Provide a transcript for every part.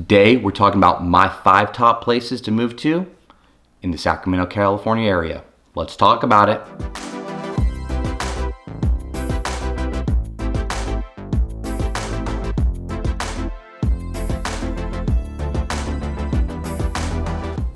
Today, we're talking about my 5 top places to move to in the Sacramento, California area. Let's talk about it.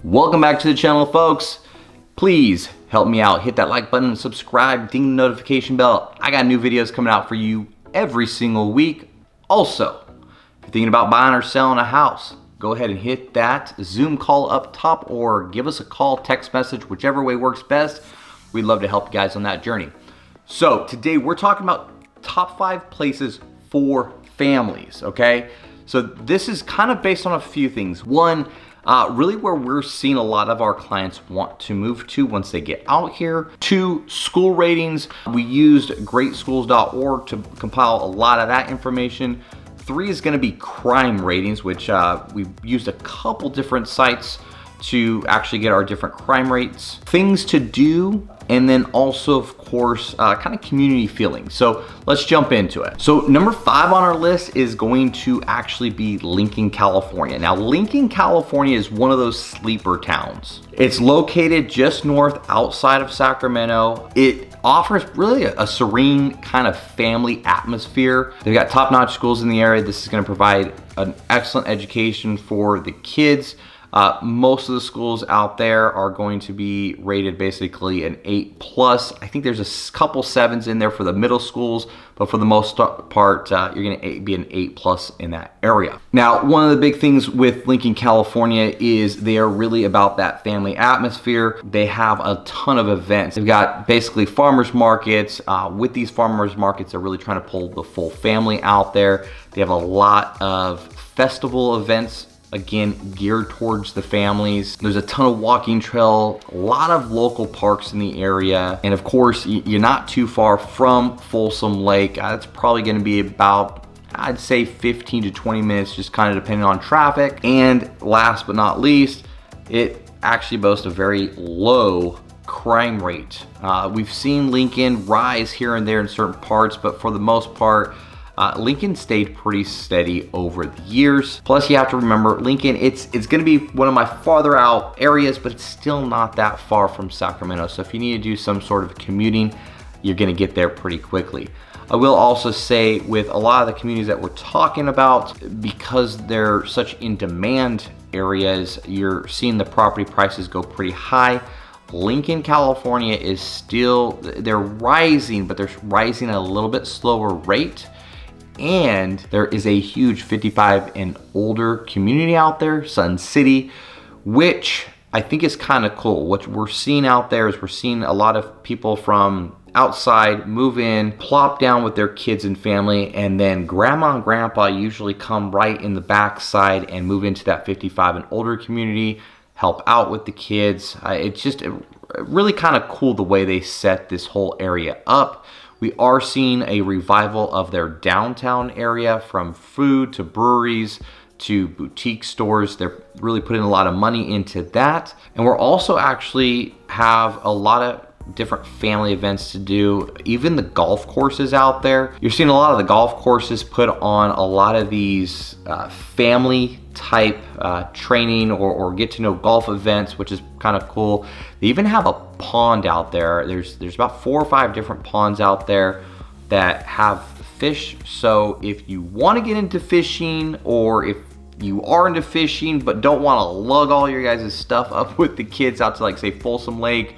Welcome back to the channel, folks. Please help me out. Hit that like button, subscribe, ding the notification bell. I got new videos coming out for you every single week. Also, if you're thinking about buying or selling a house, go ahead and hit that Zoom call up top or give us a call, text message, whichever way works best. We'd love to help you guys on that journey. So today we're talking about top 5 places for families, okay? So this is kind of based on a few things. One, really where we're seeing a lot of our clients want to move to once they get out here. 2, school ratings. We used greatschools.org to compile a lot of that information. 3 is gonna be crime ratings, which we've used a couple different sites to actually get our different crime rates. Things to do, and then also, of course, kind of community feeling. So let's jump into it. So number 5 on our list is going to actually be Lincoln, California. Now, Lincoln, California is one of those sleeper towns. It's located just north outside of Sacramento. It offers really a serene kind of family atmosphere. They've got top-notch schools in the area. This is gonna provide an excellent education for the kids. Most of the schools out there are going to be rated basically an 8+. I think there's a couple 7s in there for the middle schools, but for the most part, you're gonna be an 8+ in that area. Now, one of the big things with Lincoln, California is they are really about that family atmosphere. They have a ton of events. They've got basically farmers markets. With these farmers markets, they're really trying to pull the full family out there. They have a lot of festival events, again, geared towards the families. There's a ton of walking trail, a lot of local parks in the area. And of course, you're not too far from Folsom Lake. That's probably gonna be about, I'd say 15 to 20 minutes, just kind of depending on traffic. And last but not least, it actually boasts a very low crime rate. We've seen Lincoln rise here and there in certain parts, but for the most part, Lincoln stayed pretty steady over the years. Plus, you have to remember, Lincoln, it's gonna be one of my farther out areas, but it's still not that far from Sacramento. So if you need to do some sort of commuting, you're gonna get there pretty quickly. I will also say with a lot of the communities that we're talking about, because they're such in demand areas, you're seeing the property prices go pretty high. Lincoln, California is still, they're rising, but they're rising at a little bit slower rate. And there is a huge 55 and older community out there, Sun City, which I think is kind of cool. What we're seeing out there is we're seeing a lot of people from outside move in, plop down with their kids and family, and then grandma and grandpa usually come right in the backside and move into that 55 and older community, help out with the kids. It's just really kind of cool the way they set this whole area up. We are seeing a revival of their downtown area, from food to breweries to boutique stores. They're really putting a lot of money into that. And we're also actually have a lot of different family events to do. Even the golf courses out there. You're seeing a lot of the golf courses put on a lot of these family type training or get to know golf events, which is kind of cool. They even have a pond out there. There's about 4 or 5 different ponds out there that have fish. So if you want to get into fishing, or if you are into fishing but don't want to lug all your guys' stuff up with the kids out to, like, say, Folsom Lake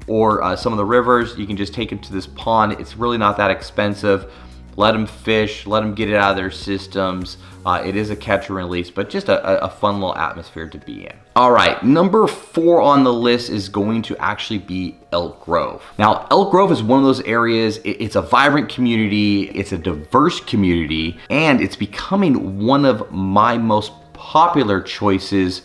or some of the rivers, you can just take them to this pond. It's really not that expensive. Let them fish, let them get it out of their systems. It is a catch and release, but just a fun little atmosphere to be in. All right, number 4 on the list is going to actually be Elk Grove. Now, Elk Grove is one of those areas, it's a vibrant community, it's a diverse community, and it's becoming one of my most popular choices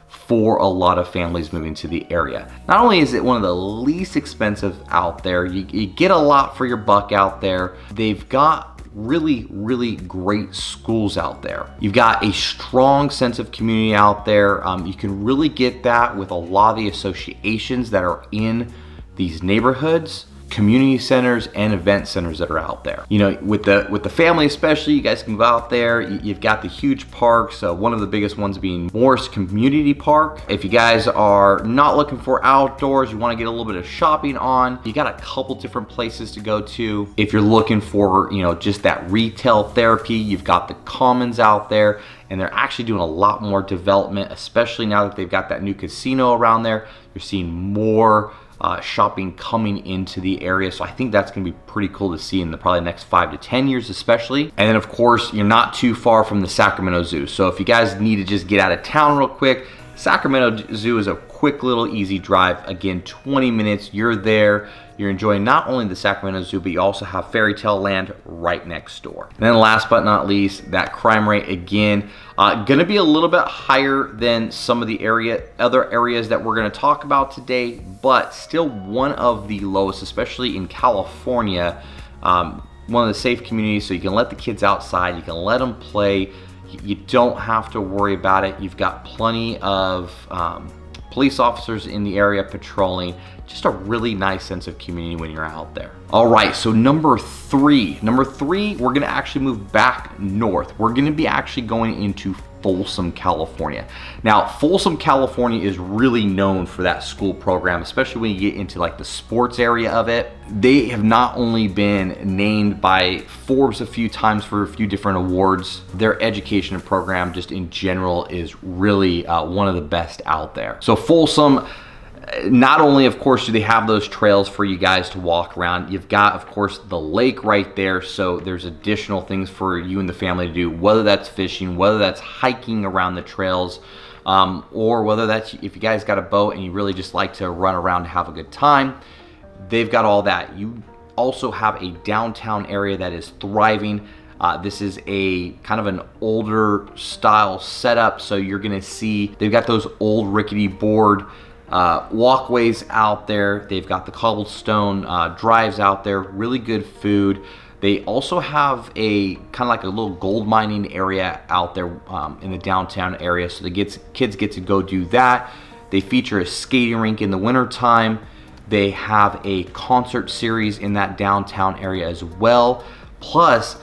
for a lot of families moving to the area. Not only is it one of the least expensive out there, you get a lot for your buck out there. They've got really great schools out there. You've got a strong sense of community out there. You can really get that with a lot of the associations that are in these neighborhoods. community centers and event centers that are out there. You know, with the family especially, you guys can go out there. You've got the huge parks, one of the biggest ones being Morris Community Park. If you guys are not looking for outdoors, you want to get a little bit of shopping on, you got a couple different places to go to. If you're looking for, you know, just that retail therapy, you've got the Commons out there, and they're actually doing a lot more development, especially now that they've got that new casino around there. You're seeing more shopping coming into the area, so I think that's going to be pretty cool to see in the probably next 5 to 10 years especially. And then of course, you're not too far from the Sacramento Zoo, so if you guys need to just get out of town real quick, Sacramento Zoo is a quick little easy drive. Again, 20 minutes, you're there. You're enjoying not only the Sacramento Zoo, but you also have Fairy Tale Land right next door. And then last but not least, that crime rate, again, gonna be a little bit higher than some of the other areas that we're gonna talk about today, but still one of the lowest, especially in California. One of the safe communities, so you can let the kids outside, you can let them play, you don't have to worry about it. You've got plenty of police officers in the area patrolling. Just a really nice sense of community when you're out there. All right, so number three, we're gonna actually move back north. We're gonna be actually going into Folsom, California. Now, Folsom, California is really known for that school program, especially when you get into like the sports area of it. They have not only been named by Forbes a few times for a few different awards, their education program just in general is really one of the best out there. So Folsom, not only of course do they have those trails for you guys to walk around, you've got of course the lake right there, so there's additional things for you and the family to do, whether that's fishing, whether that's hiking around the trails, or whether that's if you guys got a boat and you really just like to run around and have a good time. They've got all that. You also have a downtown area that is thriving. This is a kind of an older style setup, so you're gonna see they've got those old rickety board walkways out there. They've got the cobblestone drives out there, really good food. They also have a kind of like a little gold mining area out there in the downtown area, so the kids get to go do that. They feature a skating rink in the wintertime. They have a concert series in that downtown area as well. Plus,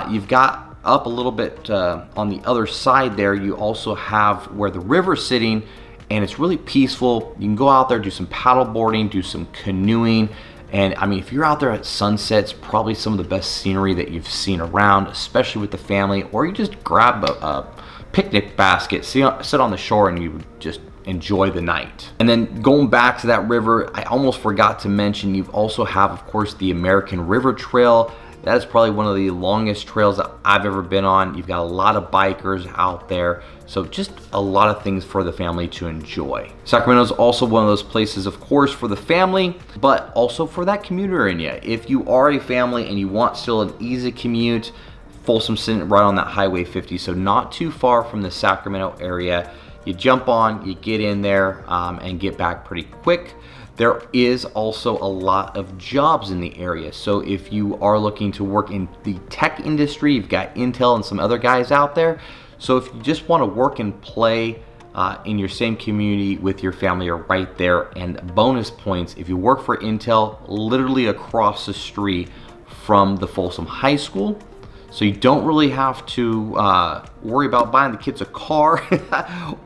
you've got up a little bit on the other side there, you also have where the river's sitting, and it's really peaceful. You can go out there, do some paddle boarding, do some canoeing. And I mean, if you're out there at sunset, it's probably some of the best scenery that you've seen around, especially with the family, or you just grab a picnic basket, sit on the shore, and you just enjoy the night. And then going back to that river, I almost forgot to mention, you also have, of course, the American River Trail. That is probably one of the longest trails that I've ever been on. You've got a lot of bikers out there. So just a lot of things for the family to enjoy. Sacramento is also one of those places, of course, for the family, but also for that commuter in you. If you are a family and you want still an easy commute, Folsom's sitting right on that Highway 50, so not too far from the Sacramento area. You jump on, you get in there, and get back pretty quick. There is also a lot of jobs in the area. So if you are looking to work in the tech industry, you've got Intel and some other guys out there. So if you just want to work and play in your same community with your family, are right there. And bonus points, if you work for Intel, literally across the street from the Folsom High School. So you don't really have to worry about buying the kids a car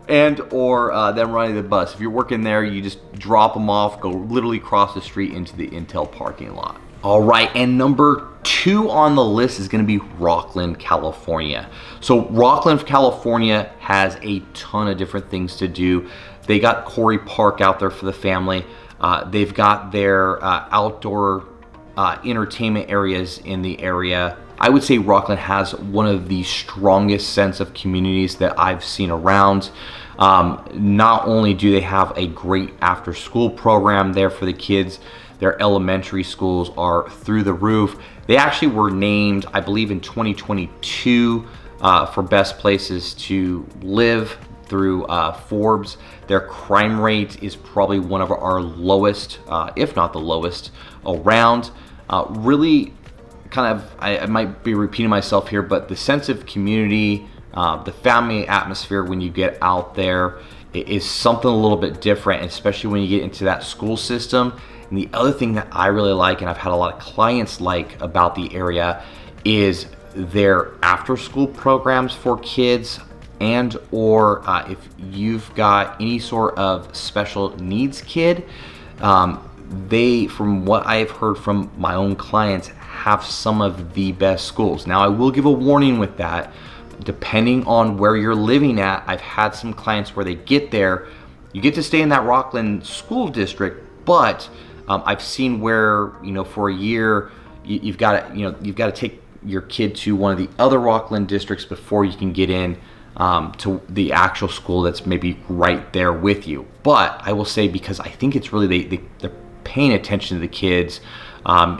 and or them running the bus. If you're working there, you just drop them off, go literally across the street into the Intel parking lot. All right, and number 2 on the list is gonna be Rocklin, California. So Rocklin, California has a ton of different things to do. They got Corey Park out there for the family. They've got their outdoor entertainment areas in the area. I would say Rocklin has one of the strongest sense of communities that I've seen around. Not only do they have a great after school program there for the kids, their elementary schools are through the roof. They actually were named, I believe in 2022, for best places to live through Forbes. Their crime rate is probably one of our lowest, if not the lowest, around. Really kind of, I might be repeating myself here, but the sense of community, the family atmosphere when you get out there is something a little bit different, especially when you get into that school system. And the other thing that I really like, and I've had a lot of clients like about the area, is their after school programs for kids, and or if you've got any sort of special needs kid, they, from what I've heard from my own clients, have some of the best schools. Now, I will give a warning with that. Depending on where you're living at, I've had some clients where they get there, you get to stay in that Rocklin school district, but I've seen where, for a year, you've got to take your kid to one of the other Rocklin districts before you can get in to the actual school that's maybe right there with you. But I will say, because I think it's really they're paying attention to the kids,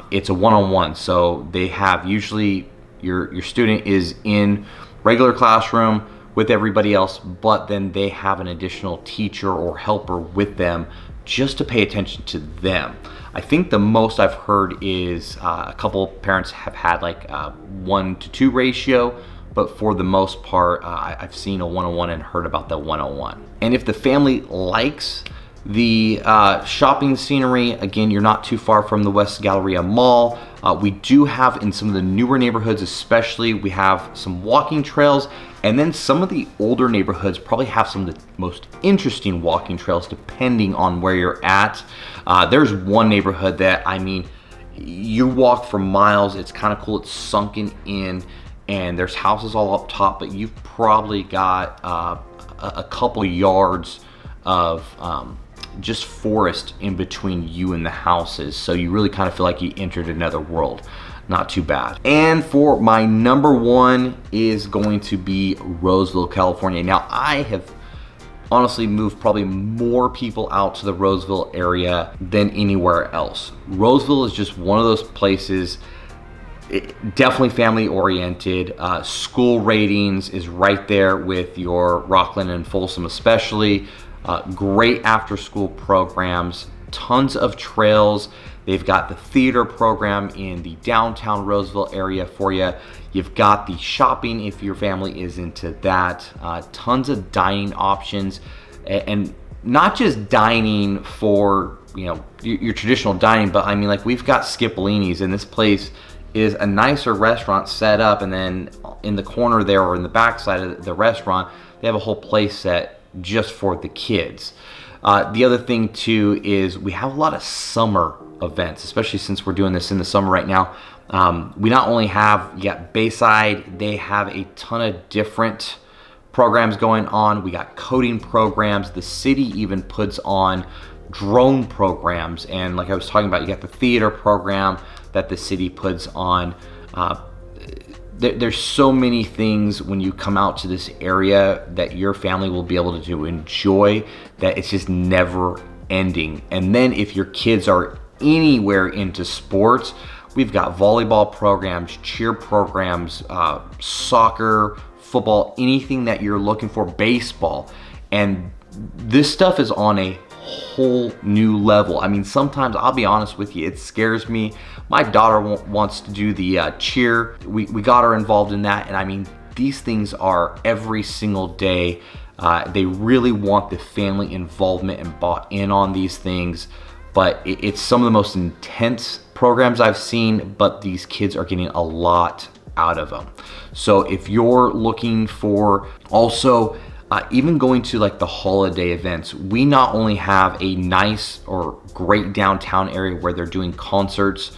it's a one-on-one. So they have, usually your student is in regular classroom with everybody else, but then they have an additional teacher or helper with them just to pay attention to them. I think the most I've heard is a couple parents have had like a 1-to-2 ratio, but for the most part, I've seen a 1-on-1 and heard about the 1-on-1. And if the family likes the shopping scenery, again, you're not too far from the West Galleria Mall. We do have, in some of the newer neighborhoods especially, we have some walking trails, and then some of the older neighborhoods probably have some of the most interesting walking trails depending on where you're at. There's one neighborhood that, you walk for miles. It's kind of cool. It's sunken in, and there's houses all up top, but you've probably got a couple yards of just forest in between you and the houses, so you really kind of feel like you entered another world. Not too bad. And for my number one is going to be Roseville, California. Now, I have honestly moved probably more people out to the Roseville area than anywhere else. Roseville is just one of those places, definitely family oriented. School ratings is right there with your Rocklin and Folsom especially. Great after school programs, tons of trails. They've got the theater program in the downtown Roseville area for you. You've got the shopping if your family is into that. Tons of dining options, and not just dining for your traditional dining, but like we've got Skipolini's, and this place is a nicer restaurant set up, and then in the corner there, or in the backside of the restaurant, they have a whole place set just for the kids. The other thing too is we have a lot of summer events, especially since we're doing this in the summer right now. We not only have Bayside, they have a ton of different programs going on. We got coding programs. The city even puts on drone programs, and like I was talking about, you got the theater program that the city puts on. There's so many things when you come out to this area that your family will be able to enjoy, that it's just never ending. And then if your kids are anywhere into sports, we've got volleyball programs, cheer programs, soccer, football, anything that you're looking for, baseball. And this stuff is on a whole new level. Sometimes, I'll be honest with you, it scares me. My daughter wants to do the cheer. We got her involved in that, and these things are every single day. They really want the family involvement and bought in on these things, but it's some of the most intense programs I've seen, but these kids are getting a lot out of them. So if you're looking for also even going to like the holiday events, we not only have a nice or great downtown area where they're doing concerts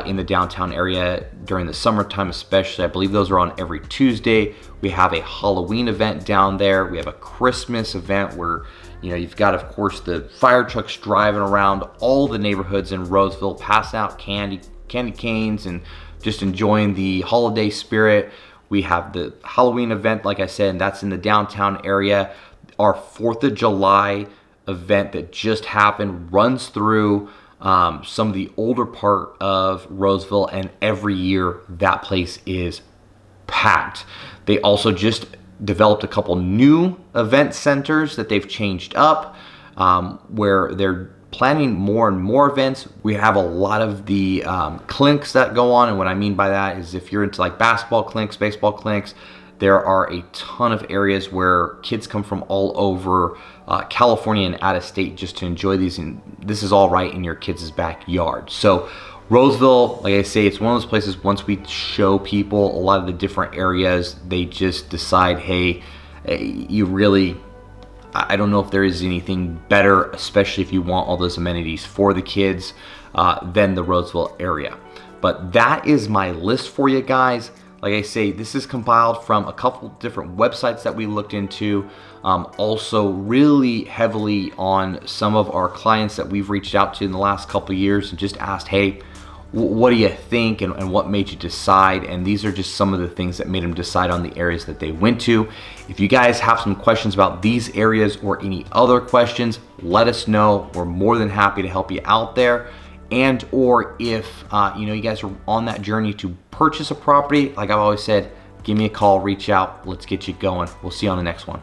in the downtown area during the summertime especially. I believe those are on every Tuesday. We have a Halloween event down there. We have a Christmas event where you've got, of course, the fire trucks driving around all the neighborhoods in Roseville, passing out candy canes, and just enjoying the holiday spirit. We have the Halloween event, like I said, and that's in the downtown area. Our 4th of July event that just happened runs through some of the older part of Roseville, and every year that place is packed. They also just developed a couple new event centers that they've changed up, where they're planning more and more events. We have a lot of the clinics that go on, and what I mean by that is if you're into like basketball clinics, baseball clinics, There are a ton of areas where kids come from all over California and out of state just to enjoy these, and this is all right in your kids' backyard. So Roseville, like I say, it's one of those places, once we show people a lot of the different areas, they just decide, hey, you really, I don't know if there is anything better, especially if you want all those amenities for the kids, than the Roseville area. But that is my list for you guys. Like I say, this is compiled from a couple different websites that we looked into. Also really heavily on some of our clients that we've reached out to in the last couple of years and just asked, hey, what do you think, and what made you decide? And these are just some of the things that made them decide on the areas that they went to. If you guys have some questions about these areas or any other questions, let us know. We're more than happy to help you out there. And or if you guys are on that journey to purchase a property, like I've always said, give me a call, reach out, let's get you going. We'll see you on the next one.